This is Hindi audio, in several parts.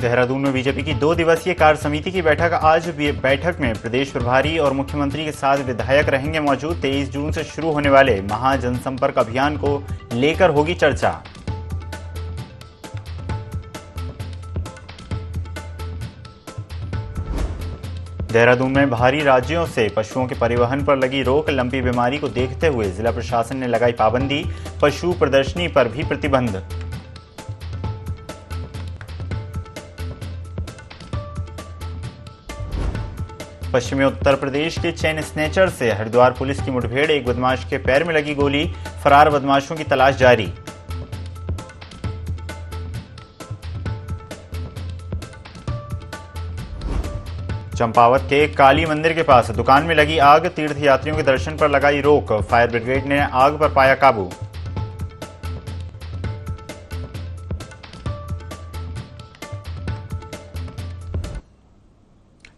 देहरादून में बीजेपी की 2 दिवसीय कार्य समिति की बैठक आज बैठक में प्रदेश प्रभारी और मुख्यमंत्री के साथ विधायक रहेंगे मौजूद। 23 जून से शुरू होने वाले महा जनसंपर्क अभियान को लेकर होगी चर्चा। देहरादून में बाहरी राज्यों से पशुओं के परिवहन पर लगी रोक। लंपी बीमारी को देखते हुए जिला प्रशासन ने लगाई पाबंदी। पशु प्रदर्शनी पर भी प्रतिबंध। पश्चिमी उत्तर प्रदेश के चेन स्नेचर से हरिद्वार पुलिस की मुठभेड़। एक बदमाश के पैर में लगी गोली। फरार बदमाशों की तलाश जारी। चंपावत के काली मंदिर के पास दुकान में लगी आग। तीर्थयात्रियों के दर्शन पर लगाई रोक। फायर ब्रिगेड ने आग पर पाया काबू।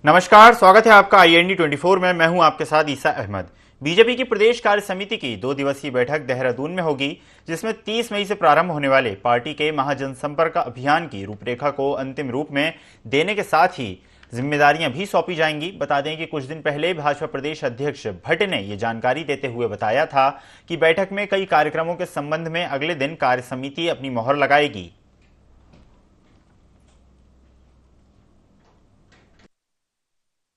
नमस्कार, स्वागत है आपका IND 24 में। मैं हूं आपके साथ ईसा अहमद। बीजेपी की प्रदेश कार्य समिति की 2 दिवसीय बैठक देहरादून में होगी, जिसमें 30 मई से प्रारंभ होने वाले पार्टी के महाजनसंपर्क अभियान की रूपरेखा को अंतिम रूप में देने के साथ ही जिम्मेदारियां भी सौंपी जाएंगी। बता दें कि कुछ दिन पहले भाजपा प्रदेश अध्यक्ष भट्ट ने ये जानकारी देते हुए बताया था कि बैठक में कई कार्यक्रमों के संबंध में अगले दिन कार्य समिति अपनी मोहर लगाएगी।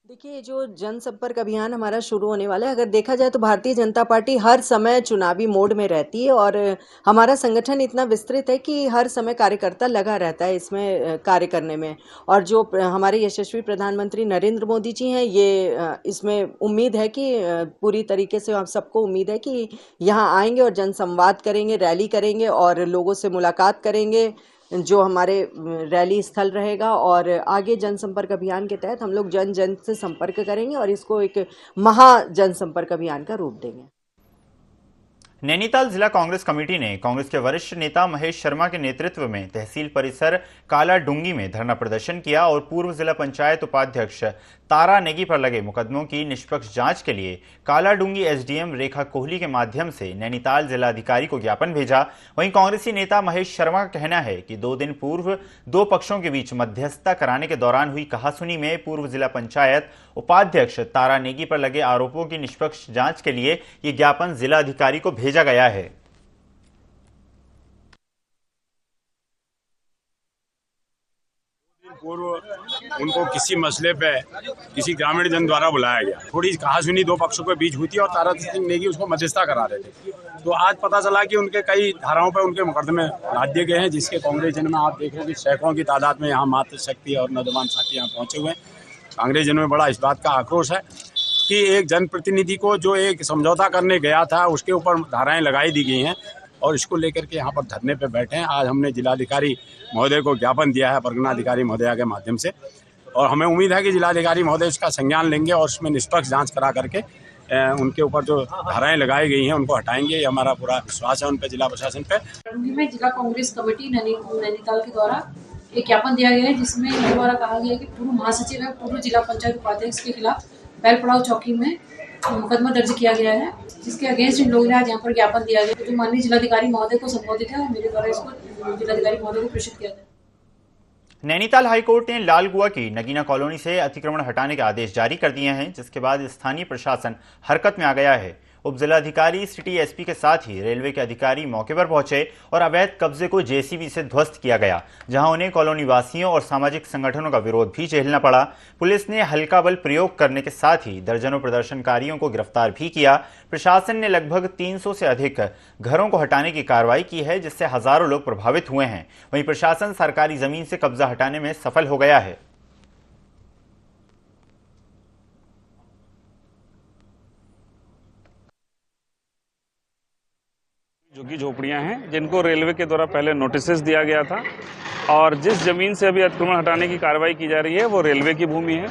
देखिए, जो जनसंपर्क अभियान हमारा शुरू होने वाला है, अगर देखा जाए तो भारतीय जनता पार्टी हर समय चुनावी मोड में रहती है और हमारा संगठन इतना विस्तृत है कि हर समय कार्यकर्ता लगा रहता है इसमें कार्य करने में। और जो हमारे यशस्वी प्रधानमंत्री नरेंद्र मोदी जी हैं, ये इसमें उम्मीद है कि पूरी तरीके से हम सबको उम्मीद है कि यहाँ आएंगे और जनसंवाद करेंगे, रैली करेंगे और लोगों से मुलाकात करेंगे जो हमारे रैली स्थल रहेगा। और आगे जनसंपर्क अभियान के तहत हम लोग जन जन से संपर्क करेंगे और इसको एक महा जनसंपर्क अभियान का रूप देंगे। नैनीताल जिला कांग्रेस कमेटी ने कांग्रेस के वरिष्ठ नेता महेश शर्मा के नेतृत्व में तहसील परिसर काला डूंगी में धरना प्रदर्शन किया और पूर्व जिला पंचायत उपाध्यक्ष तारा नेगी पर लगे मुकदमों की निष्पक्ष जांच के लिए काला डूंगी SDM रेखा कोहली के माध्यम से नैनीताल जिलाधिकारी को ज्ञापन भेजा। वहीं कांग्रेसी नेता महेश शर्मा का कहना है कि 2 दिन पूर्व 2 पक्षों के बीच मध्यस्थता कराने के दौरान हुई कहासुनी में पूर्व जिला पंचायत उपाध्यक्ष तारा नेगी पर लगे आरोपों की निष्पक्ष जांच के लिए ये ज्ञापन जिलाधिकारी को भेजा गया है। पूर्व उनको किसी मसले पे किसी ग्रामीण जन द्वारा बुलाया गया। थोड़ी कहासुनी 2 पक्षों के बीच हुई थी और तारा सिंह नेगी उसको मध्यस्थता करा रहे थे। तो आज पता चला कि उनके कई धाराओं पर उनके मुकदमे लाद दिए गए हैं, जिसके कांग्रेस जन में आप देखो कि सैकड़ों की तादाद में यहाँ मातृशक्ति और नौजवान साथी यहाँ पहुंचे हुए हैं। कांग्रेस जन में बड़ा इस बात का आक्रोश है कि एक जनप्रतिनिधि को जो एक समझौता करने गया था उसके ऊपर धाराएं लगाई दी गई हैं और इसको लेकर के यहाँ पर धरने पे बैठे हैं। आज हमने जिलाधिकारी महोदय को ज्ञापन दिया है परगना अधिकारी महोदया के माध्यम से, और हमें उम्मीद है कि जिलाधिकारी महोदय इसका संज्ञान लेंगे और उसमें निष्पक्ष जांच करा करके उनके ऊपर जो धाराएं लगाई गई हैं उनको हटाएंगे। ये हमारा पूरा विश्वास है उन पर, जिला प्रशासन पे। में जिला कांग्रेस कमेटी नैनीताल के द्वारा एक ज्ञापन दिया गया है, जिसमें इनके द्वारा कहा गया है कि पूर्व महासचिव है पूर्व जिला पंचायत उपाध्यक्ष के खिलाफ बैलपड़ाव चौकी में मुकदमा दर्ज किया गया है, जिसके अगेंस्ट इन लोगों ने आज यहाँ पर ज्ञापन दिया गया जो माननीय जिलाधिकारी महोदय को संबोधित है और मेरे द्वारा इसको जिलाधिकारी महोदय को प्रेषित किया गया। नैनीताल हाईकोर्ट ने लालगुआ की नगीना कॉलोनी से अतिक्रमण हटाने के आदेश जारी कर दिए हैं, जिसके बाद स्थानीय प्रशासन हरकत में आ गया है। उप जिलाधिकारी सिटी SP के साथ ही रेलवे के अधिकारी मौके पर पहुंचे और अवैध कब्जे को JCB से ध्वस्त किया गया, जहां उन्हें कॉलोनी वासियों और सामाजिक संगठनों का विरोध भी झेलना पड़ा। पुलिस ने हल्का बल प्रयोग करने के साथ ही दर्जनों प्रदर्शनकारियों को गिरफ्तार भी किया। प्रशासन ने लगभग 300 से अधिक घरों को हटाने की कार्रवाई की है, जिससे हजारों लोग प्रभावित हुए हैं। वहीं प्रशासन सरकारी जमीन से कब्जा हटाने में सफल हो गया है। झुग्गी झोपड़ियां हैं जिनको रेलवे के द्वारा पहले नोटिस दिया गया था, और जिस जमीन से अभी अतिक्रमण हटाने की कार्रवाई की जा रही है वो रेलवे की भूमि है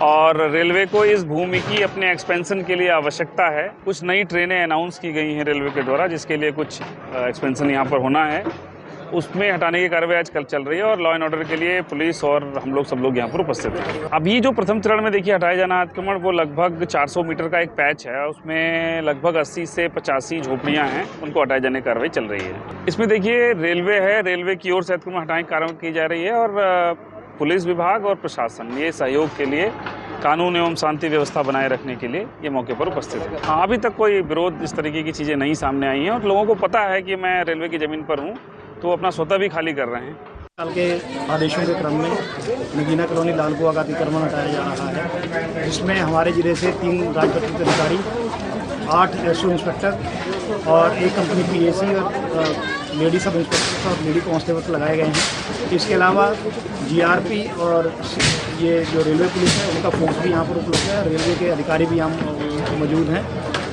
और रेलवे को इस भूमि की अपने एक्सपेंशन के लिए आवश्यकता है। कुछ नई ट्रेनें अनाउंस की गई हैं रेलवे के द्वारा, जिसके लिए कुछ एक्सपेंशन यहाँ पर होना है, उसमें हटाने की कार्रवाई आजकल चल रही है और लॉ एंड ऑर्डर के लिए पुलिस और हम लोग सब लोग यहाँ पर उपस्थित हैं। अभी जो प्रथम चरण में देखिए हटाया जाना अतिक्रमण, वो लगभग 400 मीटर का एक पैच है, उसमें लगभग 80 से 85 झोपड़ियाँ हैं, उनको हटाए जाने की कार्रवाई चल रही है। इसमें देखिए रेलवे है, रेलवे की ओर से अतिक्रमण हटाने की कार्रवाई की जा रही है और पुलिस विभाग और प्रशासन ये सहयोग के लिए, कानून एवं शांति व्यवस्था बनाए रखने के लिए ये मौके पर उपस्थित है। हाँ, अभी तक कोई विरोध इस तरीके की चीज़ें नहीं सामने आई हैं और लोगों को पता है कि मैं रेलवे की ज़मीन पर हूँ, तो अपना स्वतः भी खाली कर रहे हैं। साल के आदेशों के क्रम में नगीना कॉलोनी लाल कुआं का अतिक्रमण हटाया जा रहा है, जिसमें हमारे जिले से 3 राजपत्रित अधिकारी, 8 एसओ इंस्पेक्टर और 1 कंपनी पीएसी और लेडी सब इंस्पेक्टर और लेडी कांस्टेबल लगाए गए हैं। इसके अलावा जीआरपी और ये जो रेलवे पुलिस है उनका फोर्स भी यहाँ पर उपलब्ध है। रेलवे के अधिकारी भी यहाँ मौजूद हैं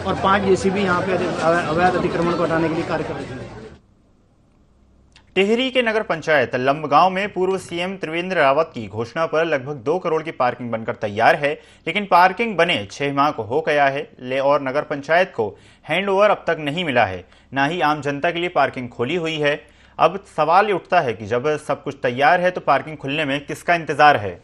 और 5 जेसीबी यहाँ पे अवैध अतिक्रमण को हटाने के लिए कार्य कर रहे हैं। टिहरी के नगर पंचायत लंबगांव में पूर्व सीएम त्रिवेंद्र रावत की घोषणा पर लगभग 2 करोड़ की पार्किंग बनकर तैयार है, लेकिन पार्किंग बने 6 माह को हो गया है और नगर पंचायत को हैंडओवर अब तक नहीं मिला है, ना ही आम जनता के लिए पार्किंग खोली हुई है। अब सवाल ये उठता है कि जब सब कुछ तैयार है तो पार्किंग खुलने में किसका इंतजार है।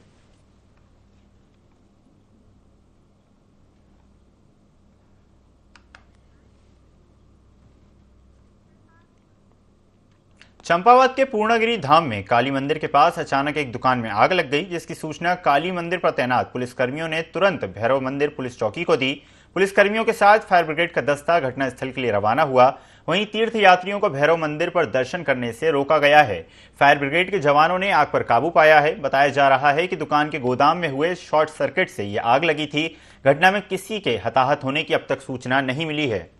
चंपावत के पूर्णगिरी धाम में काली मंदिर के पास अचानक एक दुकान में आग लग गई, जिसकी सूचना काली मंदिर पर तैनात पुलिसकर्मियों ने तुरंत भैरव मंदिर पुलिस चौकी को दी। पुलिसकर्मियों के साथ फायर ब्रिगेड का दस्ता घटनास्थल के लिए रवाना हुआ। वहीं तीर्थ यात्रियों को भैरव मंदिर पर दर्शन करने से रोका गया है। फायर ब्रिगेड के जवानों ने आग पर काबू पाया है। बताया जा रहा है कि दुकान के गोदाम में हुए शॉर्ट सर्किट से यह आग लगी थी। घटना में किसी के हताहत होने की अब तक सूचना नहीं मिली है।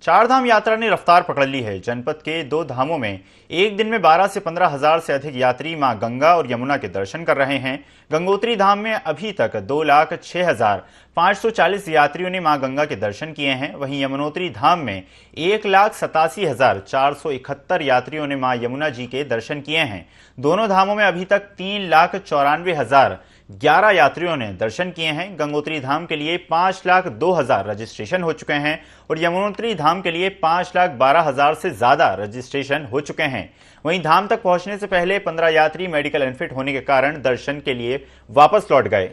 चारधाम यात्रा ने रफ्तार पकड़ ली है। जनपद के 2 धामों में एक दिन में 12 से 15 हजार से अधिक यात्री मां गंगा और यमुना के दर्शन कर रहे हैं। गंगोत्री धाम में अभी तक 2,06,540 यात्रियों ने मां गंगा के दर्शन किए हैं। वहीं यमुनोत्री धाम में 1,87,471 यात्रियों ने मां यमुना जी के दर्शन किए हैं। दोनों धामों में अभी तक 3,94,011 यात्रियों ने दर्शन किए हैं। गंगोत्री धाम के लिए 5,02,000 रजिस्ट्रेशन हो चुके हैं और यमुनोत्री धाम के लिए 5,12,000 से ज्यादा रजिस्ट्रेशन हो चुके हैं। वहीं धाम तक पहुंचने से पहले 15 यात्री मेडिकल अनफिट होने के कारण दर्शन के लिए वापस लौट गए।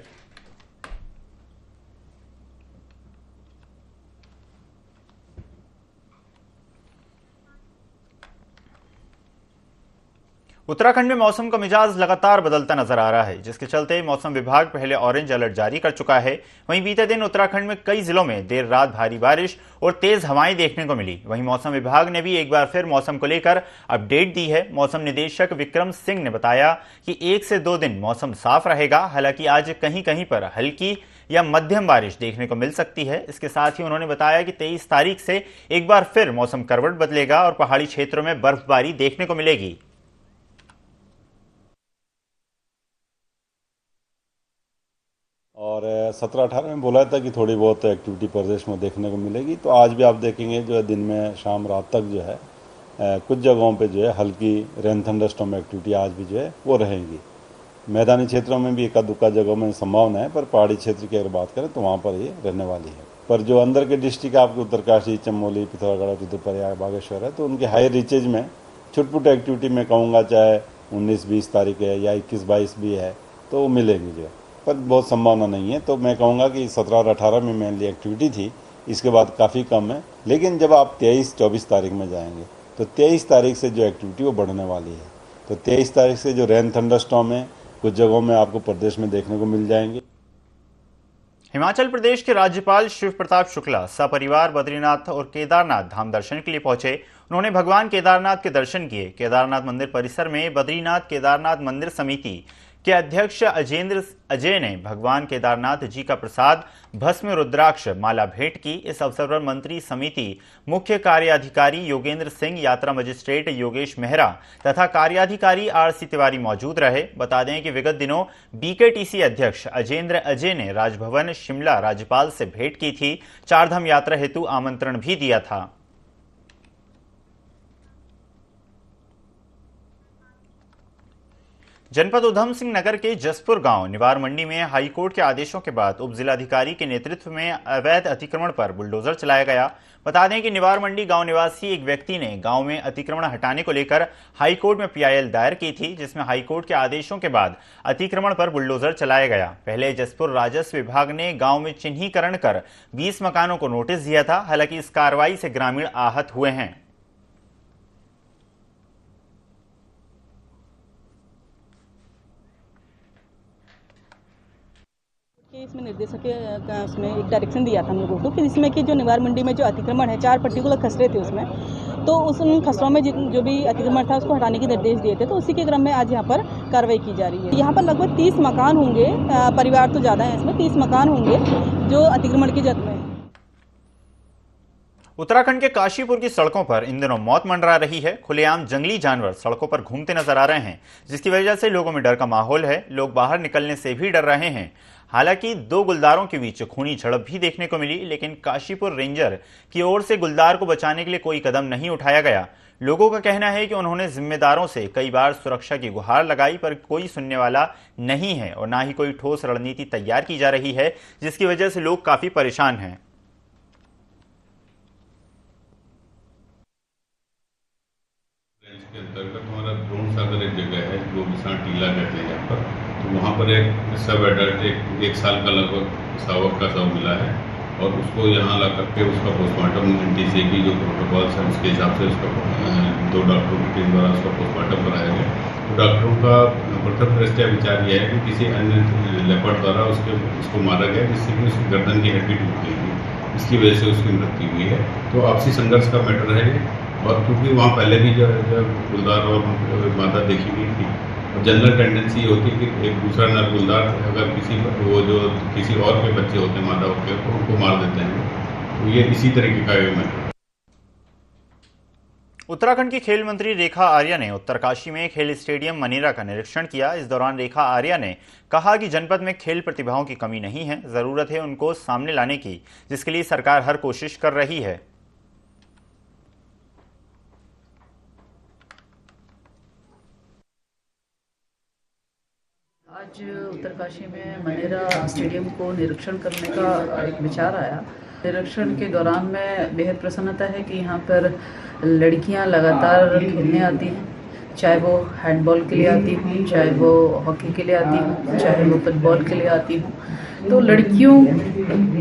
उत्तराखंड में मौसम का मिजाज लगातार बदलता नजर आ रहा है, जिसके चलते मौसम विभाग पहले ऑरेंज अलर्ट जारी कर चुका है। वहीं बीते दिन उत्तराखंड में कई जिलों में देर रात भारी बारिश और तेज हवाएं देखने को मिली। वहीं मौसम विभाग ने भी एक बार फिर मौसम को लेकर अपडेट दी है। मौसम निदेशक विक्रम सिंह ने बताया कि 1 से 2 दिन मौसम साफ रहेगा। हालांकि आज कहीं कहीं पर हल्की या मध्यम बारिश देखने को मिल सकती है। इसके साथ ही उन्होंने बताया कि 23 तारीख से एक बार फिर मौसम करवट बदलेगा और पहाड़ी क्षेत्रों में बर्फबारी देखने को मिलेगी। और 17-18 में बोला था कि थोड़ी बहुत एक्टिविटी प्रदेश में देखने को मिलेगी। तो आज भी आप देखेंगे जो है दिन में शाम रात तक जो है कुछ जगहों पे जो है हल्की रेन थंडरस्टॉर्म एक्टिविटी आज भी जो है वो रहेंगी। मैदानी क्षेत्रों में भी एका दुक्का जगहों में संभावना है, पर पहाड़ी क्षेत्र की अगर बात करें तो वहाँ पर ये रहने वाली है। पर जो अंदर के डिस्ट्रिक्ट आपके उत्तरकाशी, चमोली, पिथौरागढ़, रुद्रप्रयाग, बागेश्वर है, तो उनके हाई रीचेज में छुटपुट एक्टिविटी में कहूँगा चाहे 19-20 तारीख है या 21-22 भी है तो वो मिलेंगी जो है, पर बहुत संभावना नहीं है। तो मैं कहूँगा कि 17 और 18 में मेनली एक्टिविटी थी, इसके बाद काफ़ी कम है। लेकिन जब आप 23-24 तारीख में जाएंगे तो 23 तारीख से जो एक्टिविटी वो बढ़ने वाली है। तो 23 तारीख से जो रेन थंडरस्टॉर्म है कुछ जगहों में आपको प्रदेश में देखने को मिल जाएंगे। हिमाचल प्रदेश के राज्यपाल शिव प्रताप शुक्ला सपरिवार बद्रीनाथ और केदारनाथ धाम दर्शन के लिए पहुंचे। उन्होंने भगवान केदारनाथ के दर्शन किए। केदारनाथ मंदिर परिसर में बद्रीनाथ केदारनाथ मंदिर समिति के अध्यक्ष अजेंद्र अजय ने भगवान केदारनाथ जी का प्रसाद भस्म रुद्राक्ष माला भेंट की। इस अवसर पर मंत्री समिति मुख्य कार्याधिकारी योगेंद्र सिंह, यात्रा मजिस्ट्रेट योगेश मेहरा तथा कार्याधिकारी आरसी तिवारी मौजूद रहे। बता दें कि विगत दिनों बीकेटीसी अध्यक्ष अजेंद्र अजय ने राजभवन शिमला राज्यपाल से भेंट की थी। चारधाम यात्रा हेतु आमंत्रण भी दिया था। जनपद उधम सिंह नगर के जसपुर गांव निवार मंडी में हाईकोर्ट के आदेशों के बाद उप जिलाधिकारी के नेतृत्व में अवैध अतिक्रमण पर बुलडोजर चलाया गया। बता दें कि निवार मंडी गांव निवासी एक व्यक्ति ने गांव में अतिक्रमण हटाने को लेकर हाईकोर्ट में PIL दायर की थी, जिसमें हाईकोर्ट के आदेशों के बाद अतिक्रमण पर बुलडोजर चलाया गया। पहले जसपुर राजस्व विभाग ने गाँव में चिन्हीकरण कर 20 मकानों को नोटिस दिया था। हालांकि इस कार्रवाई से ग्रामीण आहत हुए हैं। इसमें निर्देशक का उसमें एक डायरेक्शन दिया था हम लोगों को कि जिसमें कि जो निवार मंडी में जो अतिक्रमण है 4 पर्टिकुलर खसरे थे उसमें, तो उन खसरों में जो भी अतिक्रमण था उसको हटाने के निर्देश दिए थे। तो उसी के क्रम में आज यहाँ पर कार्रवाई की जा रही है। यहाँ पर लगभग 30 मकान होंगे, परिवार तो ज़्यादा है इसमें, 30 मकान होंगे जो अतिक्रमण की जद में। उत्तराखंड के काशीपुर की सड़कों पर इन दिनों मौत मंडरा रही है। खुलेआम जंगली जानवर सड़कों पर घूमते नजर आ रहे हैं, जिसकी वजह से लोगों में डर का माहौल है। लोग बाहर निकलने से भी डर रहे हैं। हालांकि 2 गुलदारों के बीच खूनी झड़प भी देखने को मिली, लेकिन काशीपुर रेंजर की ओर से गुलदार को बचाने के लिए कोई कदम नहीं उठाया गया। लोगों का कहना है कि उन्होंने जिम्मेदारों से कई बार सुरक्षा की गुहार लगाई, पर कोई सुनने वाला नहीं है और ना ही कोई ठोस रणनीति तैयार की जा रही है, जिसकी वजह से लोग काफी परेशान हैं। के अंतर्गत हमारा द्रोण सागर एक जगह है जो विशाल टीला कहते हैं यहाँ पर, तो वहाँ पर एक सब एडल्ट एक साल का लगभग शावक का शव मिला है और उसको यहाँ ला करके उसका पोस्टमार्टम NTC की जो प्रोटोकॉल्स है उसके हिसाब से उसका 2 डॉक्टरों की टीम द्वारा उसका पोस्टमार्टम कराया गया। तो डॉक्टरों का प्रथम दृष्टया विचार यह है कि किसी अन्य लेपर्ड द्वारा उसको मारा गया, जिससे कि उसकी गर्दन की हड्डी टूट गई थी, इसकी वजह से उसकी मृत्यु हुई है। तो आपसी संघर्ष का मैटर है ये, और क्योंकि वहाँ पहले भी जब गुलदार और मादा देखी गई थी, और जनरल टेंडेंसी होती है कि एक दूसरा नर गुलदार अगर किसी और के बच्चे होते हैं मादा होते हैं तो उनको मार देते हैं। तो ये इसी तरीके का एक मैटर। उत्तराखंड की खेल मंत्री रेखा आर्या ने उत्तरकाशी में खेल स्टेडियम मनेरा का निरीक्षण किया। इस दौरान रेखा आर्या ने कहा कि जनपद में खेल प्रतिभाओं की कमी नहीं है, जरूरत है उनको सामने लाने की, जिसके लिए सरकार हर कोशिश कर रही है। आज उत्तरकाशी में मनेरा स्टेडियम को निरीक्षण करने का एक विचार आया। निरीक्षण के दौरान में बेहद प्रसन्नता है कि यहाँ पर लड़कियाँ लगातार खेलने आती हैं, चाहे वो हैंडबॉल के लिए आती हूँ, चाहे वो हॉकी के लिए आती हूँ, चाहे वो फुटबॉल के लिए आती हूँ। तो लड़कियों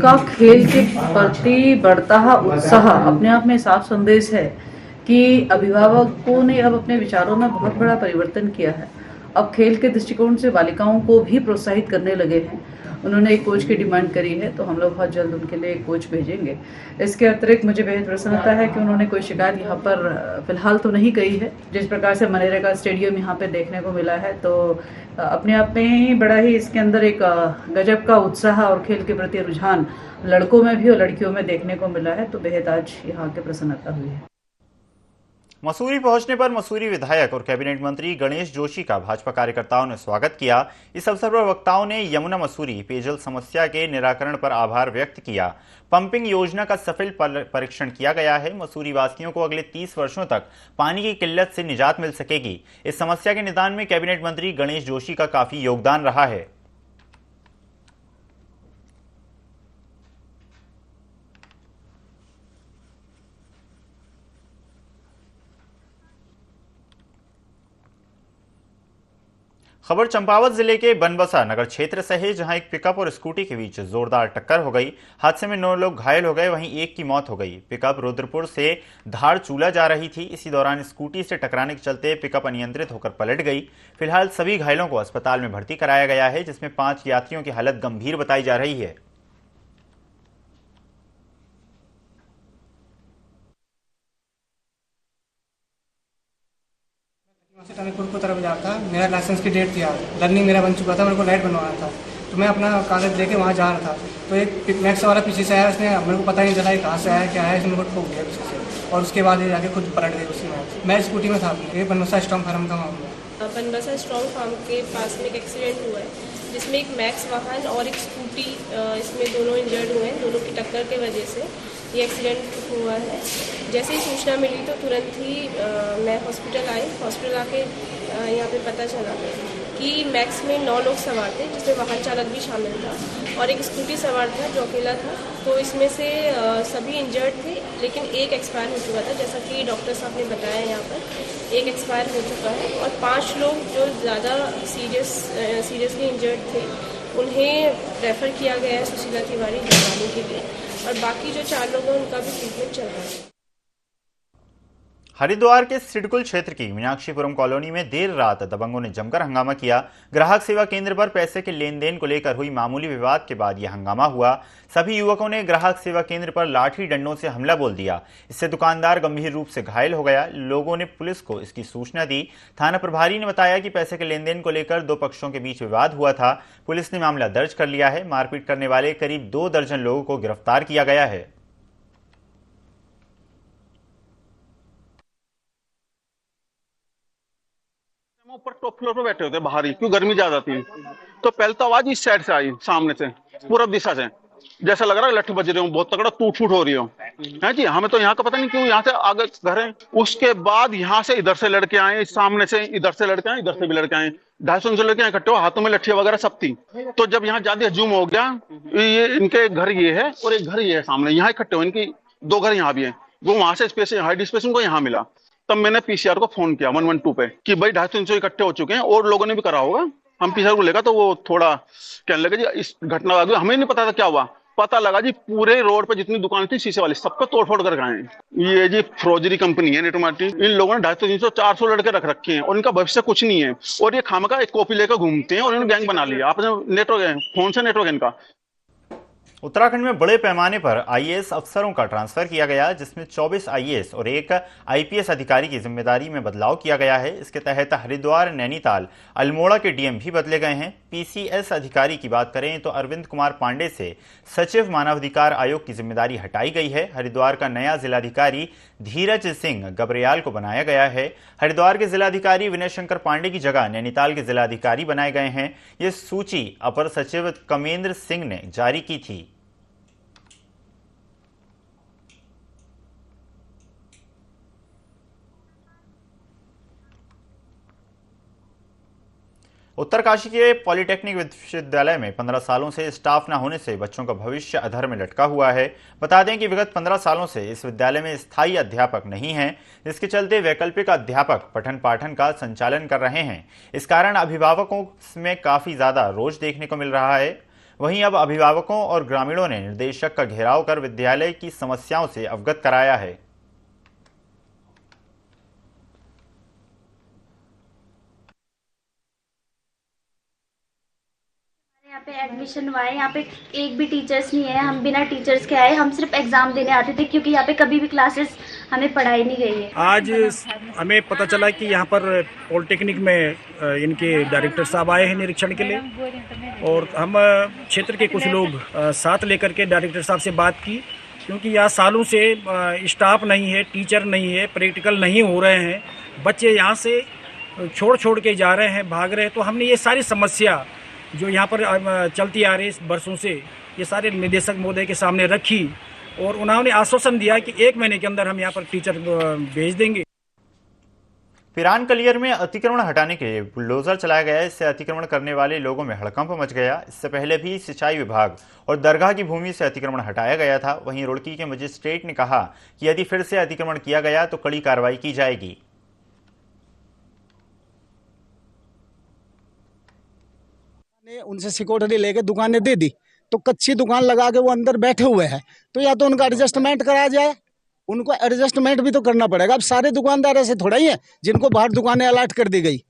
का खेल के प्रति बढ़ता उत्साह अपने आप में साफ संदेश है कि अभिभावकों ने अब अपने विचारों में बहुत बड़ा परिवर्तन किया है। अब खेल के दृष्टिकोण से बालिकाओं को भी प्रोत्साहित करने लगे हैं। उन्होंने एक कोच की डिमांड करी है, तो हम लोग बहुत जल्द उनके लिए एक कोच भेजेंगे। इसके अतिरिक्त मुझे बेहद प्रसन्नता है कि उन्होंने कोई शिकायत यहाँ पर फिलहाल तो नहीं कही है। जिस प्रकार से मनेरा का स्टेडियम यहाँ पे देखने को मिला है, तो अपने आप में ही बड़ा ही इसके अंदर एक गजब का उत्साह और खेल के प्रति रुझान लड़कों में भी और लड़कियों में देखने को मिला है। तो बेहद आज यहाँ के प्रसन्नता हुई है। मसूरी पहुंचने पर मसूरी विधायक और कैबिनेट मंत्री गणेश जोशी का भाजपा कार्यकर्ताओं ने स्वागत किया। इस अवसर पर वक्ताओं ने यमुना मसूरी पेयजल समस्या के निराकरण पर आभार व्यक्त किया। पंपिंग योजना का सफल परीक्षण किया गया है। मसूरी वासियों को अगले 30 वर्षों तक पानी की किल्लत से निजात मिल सकेगी। इस समस्या के निदान में कैबिनेट मंत्री गणेश जोशी का काफी योगदान रहा है। खबर चंपावत जिले के बनबसा नगर क्षेत्र से है, जहां एक पिकअप और स्कूटी के बीच जोरदार टक्कर हो गई। हादसे में 9 लोग घायल हो गए, वहीं एक की मौत हो गई। पिकअप रुद्रपुर से धारचूला जा रही थी। इसी दौरान स्कूटी से टकराने के चलते पिकअप अनियंत्रित होकर पलट गई। फिलहाल सभी घायलों को अस्पताल में भर्ती कराया गया है, जिसमें 5 यात्रियों की हालत गंभीर बताई जा रही है। टनकपुर की तरफ जा रहा था। मेरा लाइसेंस की डेट थी, लर्निंग मेरा बन चुका था, मेरे को लाइट बनवाना था, तो मैं अपना कागज लेके वहाँ जा रहा था। तो एक मैक्स वाला पीछे से आया, उसने मेरे को पता नहीं चला कहाँ से आया क्या है, इसने मेरे को ठोक दिया पीछे से, और उसके बाद ये जाके खुद पलट गई उसी में। मैं स्कूटी में था। ये बनबसा स्ट्रॉन्ग फार्म का मामला। बनबसा स्ट्रॉन्ग फार्म के पास में एक एक्सीडेंट हुआ है, जिसमें एक मैक्स वाहन और एक स्कूटी, इसमें दोनों इंजर्ड हुए हैं। दोनों की टक्कर के वजह से ये एक्सीडेंट हुआ है। जैसे ही सूचना मिली तो तुरंत ही मैं हॉस्पिटल आई। हॉस्पिटल आके यहाँ पे पता चला कि मैक्स में 9 लोग सवार थे, जिसमें वाहन चालक भी शामिल था और एक स्कूटी सवार था जो अकेला था। तो इसमें से सभी इंजर्ड थे, लेकिन एक एक्सपायर हो चुका था, जैसा कि डॉक्टर साहब ने बताया। यहाँ पर एक एक्सपायर हो चुका है और 5 लोग जो ज़्यादा सीरियसली इंजर्ड थे उन्हें रेफ़र किया गया है सुशीला तिवारी जगवानी के लिए, और बाकी जो 4 लोग हैं उनका भी ट्रीटमेंट चल रहा है। हरिद्वार के सिडकुल क्षेत्र की मीनाक्षीपुरम कॉलोनी में देर रात दबंगों ने जमकर हंगामा किया। ग्राहक सेवा केंद्र पर पैसे के लेन देन को लेकर हुई मामूली विवाद के बाद यह हंगामा हुआ। सभी युवकों ने ग्राहक सेवा केंद्र पर लाठी डंडों से हमला बोल दिया। इससे दुकानदार गंभीर रूप से घायल हो गया। लोगों ने पुलिस को इसकी सूचना दी। थाना प्रभारी ने बताया कि पैसे के लेन देन को लेकर 2 पक्षों के बीच विवाद हुआ था। पुलिस ने मामला दर्ज कर लिया है। मारपीट करने वाले करीब 2 दर्जन लोगों को गिरफ्तार किया गया है। ऊपर टॉप फ्लोर पे बैठे होते बाहर ही, क्यों गर्मी ज्यादा थी। तो पहले तो आवाज इस साइड से आई, सामने से पूरब दिशा से, जैसा लग रहा है लठ बज रहे हो, बहुत तगड़ा टूट फूट हो रही हो है जी। हमें तो यहाँ का पता नहीं क्यों यहाँ से आगे घर है। उसके बाद यहाँ से इधर से लड़के आए, सामने से इधर से लड़के आए, इधर से भी लड़के आए, 250 लड़के इकट्ठे हो, हाथों में लठियां वगैरह सब थी। तो जब यहाँ ज्यादा हजूम हो गया, ये इनके घर ये है और एक घर ये है सामने, यहाँ इकट्ठे हो, इनकी 2 घर यहाँ भी है। वो वहां से स्पेस हाइड स्पेस उनको यहाँ मिला। तब मैंने पीसीआर को फोन किया 112 पे कि भाई 250 इकट्ठे हो चुके हैं और लोगों ने भी करा होगा। हम पीसीआर को लेगा तो वो थोड़ा कहने लगे जी इस घटना हमें नहीं पता था क्या हुआ। पता लगा जी पूरे रोड पे जितनी दुकान थी शीशे वाली सबको तोड़फोड़ कर गए हैं। ये जी फ्रोजरी कंपनी है नेटोमाटी। इन लोगों ने 250, 300, 400 लड़के रख रखे हैं और इनका भविष्य कुछ नहीं है। और ये खामका एक कॉपी लेकर घूमते हैं और इन्होंने गैंग बना लिया। आपने नेटवर्क फोन से नेटवर्क इनका। उत्तराखंड में बड़े पैमाने पर आईएएस अफसरों का ट्रांसफर किया गया, जिसमें 24 आईएएस और 1 आईपीएस अधिकारी की जिम्मेदारी में बदलाव किया गया है। इसके तहत हरिद्वार, नैनीताल, अल्मोड़ा के डीएम भी बदले गए हैं। पीसीएस अधिकारी की बात करें तो अरविंद कुमार पांडे से सचिव मानवाधिकार आयोग की जिम्मेदारी हटाई गई है। हरिद्वार का नया जिलाधिकारी धीरज सिंह गबरियाल को बनाया गया है। हरिद्वार के जिलाधिकारी विनय शंकर पांडे की जगह नैनीताल के जिलाधिकारी बनाए गए हैं। ये सूची अपर सचिव कमेंद्र सिंह ने जारी की थी। उत्तरकाशी के पॉलिटेक्निक विश्वविद्यालय में 15 सालों से स्टाफ न होने से बच्चों का भविष्य अधर में लटका हुआ है। बता दें कि विगत 15 सालों से इस विद्यालय में स्थायी अध्यापक नहीं हैं, जिसके चलते वैकल्पिक अध्यापक पठन पाठन का संचालन कर रहे हैं। इस कारण अभिभावकों में काफ़ी ज़्यादा रोष देखने को मिल रहा है। वहीं अब अभिभावकों और ग्रामीणों ने निर्देशक का घेराव कर विद्यालय की समस्याओं से अवगत कराया है। यहाँ पे एडमिशन हुआ है, यहाँ पे एक भी टीचर्स नहीं है। हम बिना टीचर्स के आए, हम सिर्फ एग्जाम देने आते थे क्योंकि यहाँ पे कभी भी क्लासेस हमें पढ़ाई नहीं गई है। आज हमें पता चला कि यहाँ पर पॉलिटेक्निक में इनके डायरेक्टर साहब आए हैं निरीक्षण के लिए, और हम क्षेत्र के कुछ लोग साथ लेकर के डायरेक्टर साहब से बात की, क्योंकि यहाँ सालों से स्टाफ नहीं है, टीचर नहीं है, प्रैक्टिकल नहीं हो रहे हैं, बच्चे यहाँ से छोड़ के जा रहे हैं, भाग रहे हैं। तो हमने ये सारी समस्या जो यहाँ पर चलती आ रही बरसों से, ये सारे निदेशक महोदय के सामने रखी और उन्होंने आश्वासन दिया कि 1 महीने के अंदर हम यहाँ पर टीचर भेज देंगे। पिरान कलियर में अतिक्रमण हटाने के लिए बुलडोजर चलाया गया। इससे अतिक्रमण करने वाले लोगों में हड़कंप मच गया। इससे पहले भी सिंचाई विभाग और दरगाह की भूमि से अतिक्रमण हटाया गया था। वहीं रुड़की के मजिस्ट्रेट ने कहा कि यदि फिर से अतिक्रमण किया गया तो कड़ी कार्रवाई की जाएगी। उनसे सिक्योरिटी लेके दुकानें दे दी, तो कच्ची दुकान लगा के वो अंदर बैठे हुए हैं, तो या तो उनका एडजस्टमेंट कराया जाए, उनको एडजस्टमेंट भी तो करना पड़ेगा। अब सारे दुकानदार ऐसे थोड़ा ही हैं जिनको बाहर दुकानें अलॉट कर दी गई।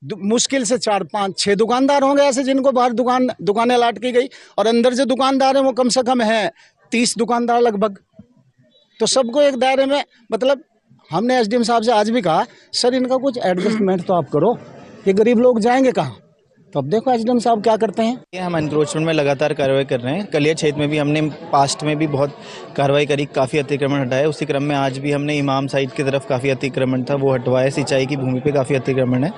मुश्किल से 4, 5, 6 दुकानदार होंगे ऐसे जिनको बाहर दुकानें अलॉट की गई, और अंदर जो दुकानदार हैं वो कम से कम है 30 दुकानदार लगभग। तो सबको एक दायरे में, मतलब हमने एसडीएम साहब से आज भी कहा, सर इनका कुछ एडजस्टमेंट तो आप करो, ये गरीब लोग जाएंगे कहाँ। तो अब देखो एसडीएम साहब क्या करते हैं। हम एनक्रोचमेंट में लगातार कार्रवाई कर रहे हैं। कलियर क्षेत्र में भी हमने पास्ट में भी बहुत कार्रवाई करी, काफ़ी अतिक्रमण हटाया। उसी क्रम में आज भी हमने इमाम साइड की तरफ काफ़ी अतिक्रमण था, वो हटवाया। सिंचाई की भूमि पे काफ़ी अतिक्रमण है,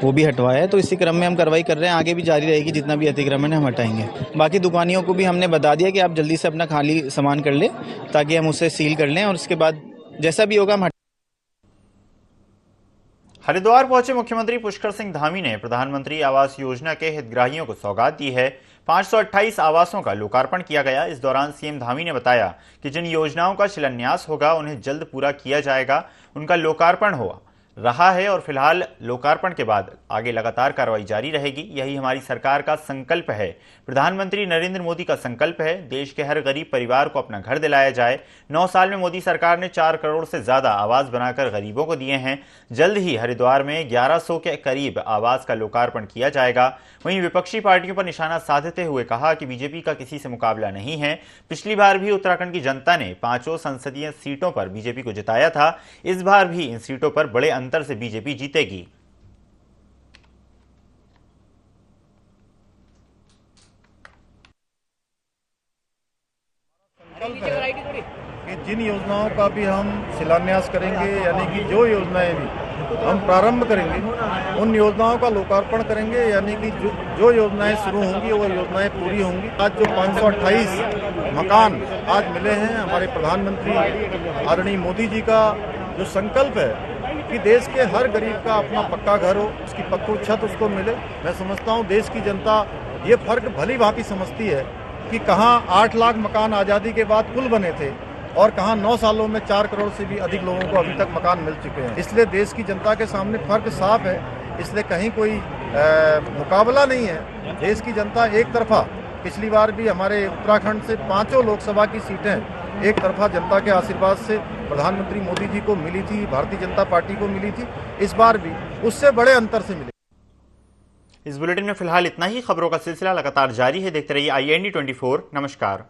वो भी हटवाया है। तो इसी क्रम में हम कार्रवाई कर रहे हैं, आगे भी जारी रहेगी। जितना भी अतिक्रमण है हम हटाएंगे। बाकी दुकानियों को भी हमने बता दिया कि आप जल्दी से अपना खाली सामान कर लें, ताकि हम उसे सील कर लें, और उसके बाद जैसा भी होगा हम हरिद्वार पहुंचे मुख्यमंत्री पुष्कर सिंह धामी ने प्रधानमंत्री आवास योजना के हितग्राहियों को सौगात दी है। 528 आवासों का लोकार्पण किया गया। इस दौरान सीएम धामी ने बताया कि जिन योजनाओं का शिलान्यास होगा उन्हें जल्द पूरा किया जाएगा। उनका लोकार्पण हो रहा है और फिलहाल लोकार्पण के बाद आगे लगातार कार्रवाई जारी रहेगी। यही हमारी सरकार का संकल्प है। प्रधानमंत्री नरेंद्र मोदी का संकल्प है देश के हर गरीब परिवार को अपना घर दिलाया जाए। 9 साल में मोदी सरकार ने 4 करोड़ से ज्यादा आवास बनाकर गरीबों को दिए हैं। जल्द ही हरिद्वार में 1100 के करीब आवास का लोकार्पण किया जाएगा। वहीं विपक्षी पार्टियों पर निशाना साधते हुए कहा कि बीजेपी का किसी से मुकाबला नहीं है। पिछली बार भी उत्तराखंड की जनता ने 5 संसदीय सीटों पर बीजेपी को जिताया था। इस बार भी इन सीटों पर बड़े अंतर से बीजेपी जीतेगी। कि जिन योजनाओं का भी हम शिलान्यास करेंगे, यानी कि जो योजनाएं भी हम प्रारंभ करेंगे उन योजनाओं का लोकार्पण करेंगे, यानी कि जो योजनाएं शुरू होंगी वो योजनाएं पूरी होंगी। आज जो 528 मकान आज मिले हैं, हमारे प्रधानमंत्री आदरणीय मोदी जी का जो संकल्प है कि देश के हर गरीब का अपना पक्का घर हो, उसकी पक्की छत उसको मिले। मैं समझता हूँ देश की जनता ये फर्क भली भांति समझती है कि कहाँ 8 लाख मकान आज़ादी के बाद कुल बने थे और कहाँ 9 सालों में 4 करोड़ से भी अधिक लोगों को अभी तक मकान मिल चुके हैं। इसलिए देश की जनता के सामने फर्क साफ है। इसलिए कहीं कोई मुकाबला नहीं है। देश की जनता एक तरफा, पिछली बार भी हमारे उत्तराखंड से 5 लोकसभा की सीटें एक तरफा जनता के आशीर्वाद से प्रधानमंत्री मोदी जी को मिली थी, भारतीय जनता पार्टी को मिली थी। इस बार भी उससे बड़े अंतर से मिली। इस बुलेटिन में फिलहाल इतना ही। खबरों का सिलसिला लगातार जारी है। देखते रहिए IND 24। नमस्कार।